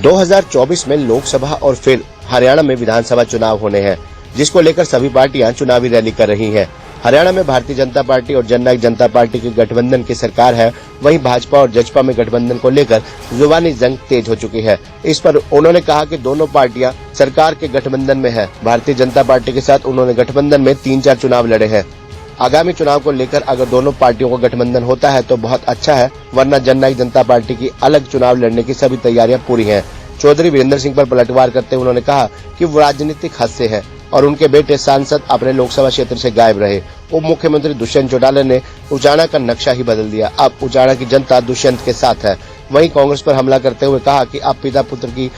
2024 में लोकसभा और फिर हरियाणा में विधानसभा चुनाव होने हैं, जिसको लेकर सभी पार्टियां चुनावी रैली कर रही हैं। हरियाणा में भारतीय जनता पार्टी और जननायक जनता पार्टी की गठबंधन की सरकार है, वहीं भाजपा और जसपा में गठबंधन को लेकर जुबानी जंग तेज हो चुकी है। इस पर उन्होंने कहा कि दोनों पार्टियां सरकार के गठबंधन में है। भारतीय जनता पार्टी के साथ उन्होंने गठबंधन में 3-4 चुनाव लड़े हैं। आगामी चुनाव को लेकर अगर दोनों पार्टियों का गठबंधन होता है तो बहुत अच्छा है, वरना जननायक जनता पार्टी की अलग चुनाव लड़ने की सभी तैयारियां पूरी हैं। चौधरी वीरेंद्र सिंह पर पलटवार करते हुए उन्होंने कहा कि वो राजनीतिक हादसे हैं और उनके बेटे सांसद अपने लोकसभा क्षेत्र से गायब रहे। उप मुख्यमंत्री दुष्यंत चौटाला ने उचाना का नक्शा ही बदल दिया। अब उचाना की जनता दुष्यंत के साथ है। वहीं कांग्रेस पर हमला करते हुए कहा कि अब पिता पुत्र की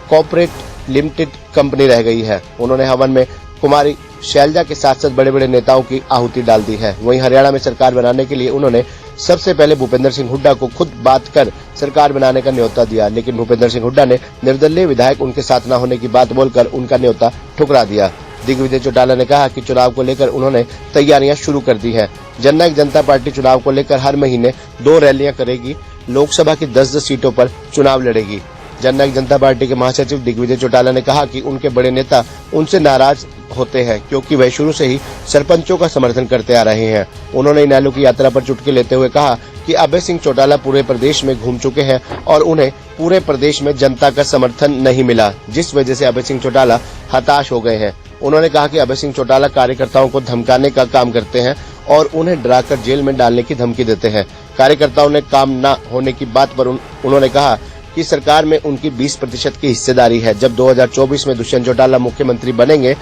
कॉर्पोरेट लिमिटेड कंपनी रह गई है। उन्होंने हवन में कुमारी शैलजा के साथ साथ बड़े बड़े नेताओं की आहुति डाल दी है। वहीं हरियाणा में सरकार बनाने के लिए उन्होंने सबसे पहले भूपेंद्र सिंह हुड्डा को खुद बात कर सरकार बनाने का न्योता दिया, लेकिन भूपेंद्र सिंह हुड्डा ने निर्दलीय विधायक उनके साथ न होने की बात बोलकर उनका न्योता ठुकरा दिया। दिग्विजय चौटाला ने कहा कि चुनाव को लेकर उन्होंने तैयारियां शुरू कर दी है। जननायक जनता पार्टी चुनाव को लेकर हर महीने 2 रैलियां करेगी। लोकसभा की 10-10 सीटों पर चुनाव लड़ेगी। जननायक जनता पार्टी के महासचिव दिग्विजय चौटाला ने कहा कि उनके बड़े नेता उनसे नाराज होते हैं, क्योंकि वह शुरू से ही सरपंचों का समर्थन करते आ रहे हैं। उन्होंने इनेलो की यात्रा पर चुटकी लेते हुए कहा कि अभय सिंह चौटाला पूरे प्रदेश में घूम चुके हैं और उन्हें पूरे प्रदेश में जनता का समर्थन नहीं मिला, जिस वजह से अभय सिंह चौटाला हताश हो गए हैं। उन्होंने कहा कि अभय सिंह चौटाला कार्यकर्ताओं को धमकाने का काम करते हैं और उन्हें डराकर जेल में डालने की धमकी देते हैं। कार्यकर्ताओं ने काम न होने की बात पर उन्होंने कहा कि सरकार में उनकी 20% की हिस्सेदारी है। जब 2024 में दुष्यंत चौटाला मुख्यमंत्री बनेंगे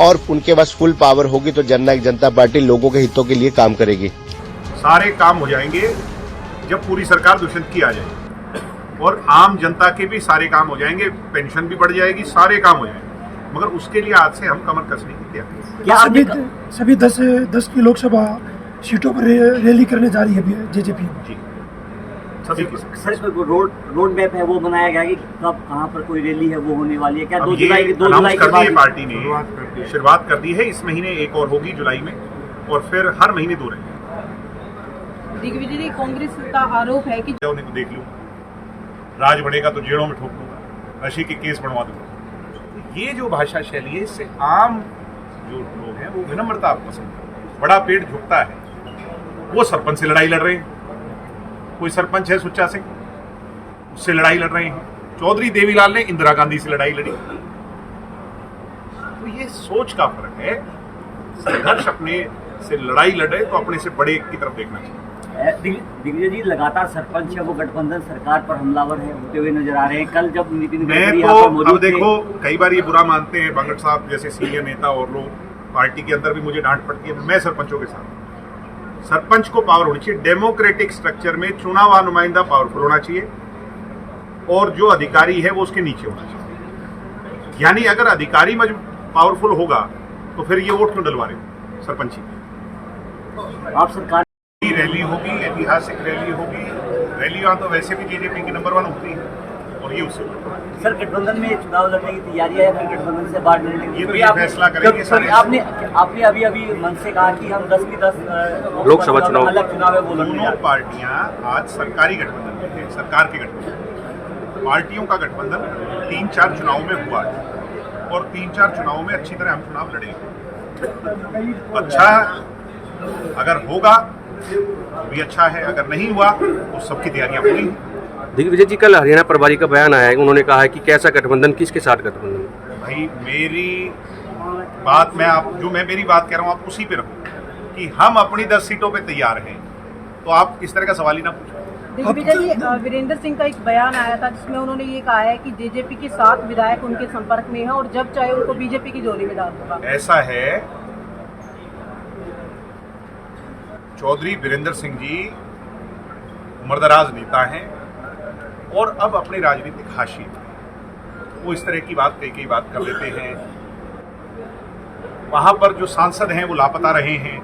और उनके पास फुल पावर होगी तो जननायक जनता पार्टी लोगों के हितों के लिए काम करेगी। सारे काम हो जाएंगे जब पूरी सरकार दुष्यंत की आ जाएगी और आम जनता के भी सारे काम हो जाएंगे, पेंशन भी बढ़ जाएगी, सारे काम हो जाएंगे। मगर उसके लिए आज से हम कमर कसने की तैयारी। क्या सभी 10 की लोकसभा सीटों पर रैली करने जा रही है जेजेपी जी, सभी की। सर, रोड मैप है वो बनाया गया कि कब कहाँ पर कोई रैली है वो होने वाली है क्या? 2 जुलाई के बाद पार्टी ने शुरुआत कर दी है। इस महीने एक और होगी जुलाई में और फिर हर महीने 2 रैली। दिग्विजय जी, कांग्रेस का आरोप है कि उन्हें देख लूँ, राज बढ़ेगा तो जेलों में ठोक दूंगा, नशे के केस बढ़वा दूंगा। ये जो भाषा शैली है, इससे आम जो लोग हैं वो विनम्रता पसंद है। बड़ा पेट झुकता है। वो सरपंच से लड़ाई लड़ रहे हैं। कोई सरपंच है सुच्चा सिंह, उससे लड़ाई लड़ रहे हैं। चौधरी देवीलाल ने इंदिरा गांधी से लड़ाई लड़ी। तो ये सोच का फर्क है। संघर्ष अपने से लड़ाई लड़े तो अपने से बड़े की तरफ देखना चाहिए। दिग्विजय जी, लगातार सरपंच है वो गठबंधन सरकार पर हमलावर है होते हुए नजर आ रहे हैं। कल जब नितिन गडकरी यहाँ पर मौजूद थे, देखो कई बार ये बुरा मानते हैं बांगड़ साहब जैसे सीनियर नेता और लोग, पार्टी के अंदर भी मुझे डांट पड़ती है। मैं सरपंचों के साथ, सरपंच को पावर होनी चाहिए। डेमोक्रेटिक स्ट्रक्चर में चुनाव नुमाइंदा पावरफुल होना चाहिए और जो अधिकारी है वो उसके नीचे होना चाहिए। यानी अगर अधिकारी पावरफुल होगा तो फिर ये वोट क्यों डलवा रहे सरपंची? आप सरकार की रैली होगी, ऐतिहासिक रैली होगी। रैलियां तो वैसे भी जेजेपी की नंबर 1 होती है और ये उससे सर गठबंधन में चुनाव लड़ने की तैयारी है, फिर गठबंधन से बाहर निकलने की। ये तो ये फैसला करेंगे सारे। आपने अभी मन से कहा कि हम 10 की 10 लोकसभा चुनाव अलग चुनाव है वो लड़ने दोनों पार्टियां आज सरकारी गठबंधन में है, सरकार के गठबंधन। पार्टियों का गठबंधन 3-4 चुनाव में हुआ है और 3-4 चुनाव में अच्छी तरह हम चुनाव लड़ेंगे। अच्छा अगर होगा तो भी अच्छा है, अगर नहीं हुआ तो सबकी तैयारियां पूरी हैं। दिग्विजय जी, कल हरियाणा प्रभारी का बयान आया है, उन्होंने कहा है कि कैसा गठबंधन, किसके साथ गठबंधन? भाई मेरी बात मेरी बात कह रहा हूँ आप उसी पे रखो कि हम अपनी 10 सीटों पे तैयार हैं, तो आप इस तरह का सवाल ही ना पूछो। दिग्विजय जी, वीरेंद्र सिंह का एक बयान आया था जिसमें उन्होंने ये कहा है कि जेजेपी के 7 विधायक उनके संपर्क में है और जब चाहे उनको बीजेपी की झोली में डाल दूंगा। ऐसा है, चौधरी वीरेंद्र सिंह जी उम्रदराज नेता हैं और अब अपनी राजनीतिक हाशिए वो इस तरह की बात कई बात कर लेते हैं। वहां पर जो सांसद हैं वो लापता रहे हैं।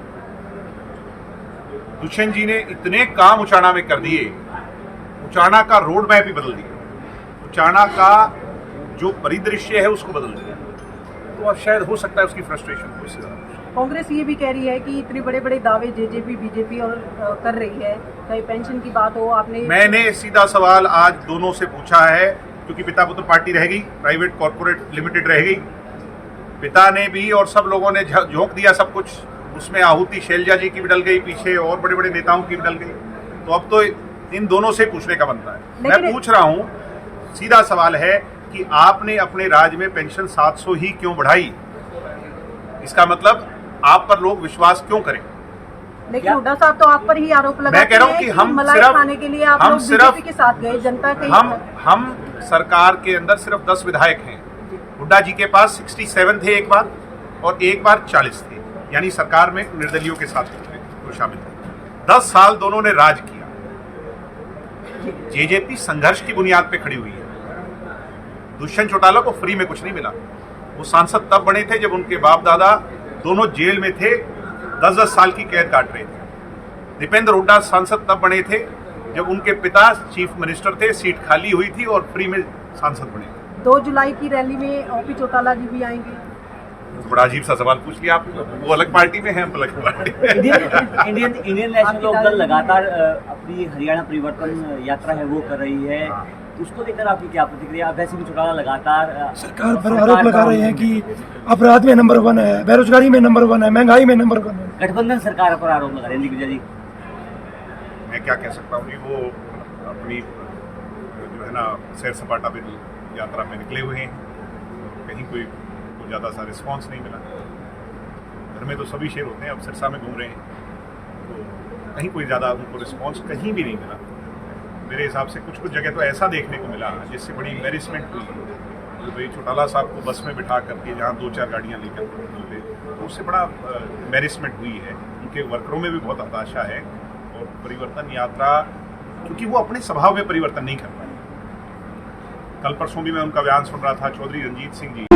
दुष्यंत जी ने इतने काम उचाना में कर दिए, उचाना का रोड मैप ही बदल दिया, उचाना का जो परिदृश्य है उसको बदल दिया। तो अब शायद हो सकता है उसकी फ्रस्ट्रेशन हो। इससे ज्यादा कांग्रेस ये भी कह रही है कि इतने बड़े बड़े दावे जेजेपी बीजेपी और कर रही है, चाहे पेंशन की बात हो। मैंने सीधा सवाल आज दोनों से पूछा है क्योंकि पिता पुत्र पार्टी रह गई, प्राइवेट कॉर्पोरेट लिमिटेड रह गई। पिता ने भी और सब लोगों ने झोंक दिया सब कुछ, उसमें आहुति शैलजा जी की भी डल गई, पीछे और बड़े बड़े नेताओं की भी डल गई। तो अब तो इन दोनों से पूछने का बनता है। मैं पूछ रहा हूं, सीधा सवाल है कि आपने अपने राज्य में पेंशन 700 ही क्यों बढ़ाई? इसका मतलब आप पर लोग विश्वास क्यों करें? लेकिन हुड्डा साहब तो आप पर ही आरोप लगाते हैं। मैं कह रहा हूं कि हम मलाई सिर्फ खाने के लिए आप लोग बीजेपी के साथ गए, जनता के हम सरकार के अंदर सिर्फ 10 विधायक हैं। हुड्डा जी के पास 67 थे एक बार और एक बार 40 थे, यानी सरकार में निर्दलियों के साथ वो शामिल थे। 10 साल दोनों ने राज किया। जेजेपी संघर्ष की बुनियाद पे खड़ी हुई है। दुष्यंत चौटाला को फ्री में कुछ नहीं मिला। वो सांसद तब बने थे जब उनके बाप दादा दोनों जेल में थे, 10-10 साल की कैद काट रहे थे। दीपेंद्र हुड्डा सांसद तब बने थे जब उनके पिता चीफ मिनिस्टर थे, सीट खाली हुई थी और फ्री में सांसद बने थे। 2 जुलाई की रैली में ओपी चौटाला जी भी आएंगे। बड़ा अजीब सा सवाल पूछ लिया आप। वो अलग पार्टी में है, हम अलग पार्टी में। इंडियन नेशनल लोक दल लगातार अपनी हरियाणा परिवर्तन यात्रा है वो कर रही है, उसको लेकर आपकी क्या प्रतिक्रिया? वैसे भी चौटाला लगातार सरकार पर आरोप लगा रहे हैं कि अपराध में नंबर 1 है, बेरोजगारी में नंबर 1 है, महंगाई में नंबर 1 है। गठबंधन सरकार पर आरोप लगा रहे हैं दिग्विजय जी। मैं क्या कह सकता हूँ कि वो अपनी जो है ना सैर सपाटा पे यात्रा में निकले हुए हैं, कहीं कोई ज़्यादा सा रिस्पांस नहीं मिला। घर में तो सभी शेर होते हैं, अब सिरसा में घूम रहे हैं, तो कहीं कोई ज़्यादा उनको रिस्पांस कहीं भी नहीं मिला। मेरे हिसाब से कुछ जगह तो ऐसा देखने को मिला जिससे बड़ी एम्बेरसमेंट हुई। तो भाई चौटाला साहब को बस में बिठा करके जहाँ 2-4 गाड़ियाँ लेकर मिलते, तो उससे बड़ा एम्बेरसमेंट हुई है। उनके वर्करों में भी बहुत हताशा है। और परिवर्तन यात्रा, क्योंकि वो अपने स्वभाव में परिवर्तन नहीं कर पाए। कल परसों भी मैं उनका बयान सुन रहा था, चौधरी रंजीत सिंह जी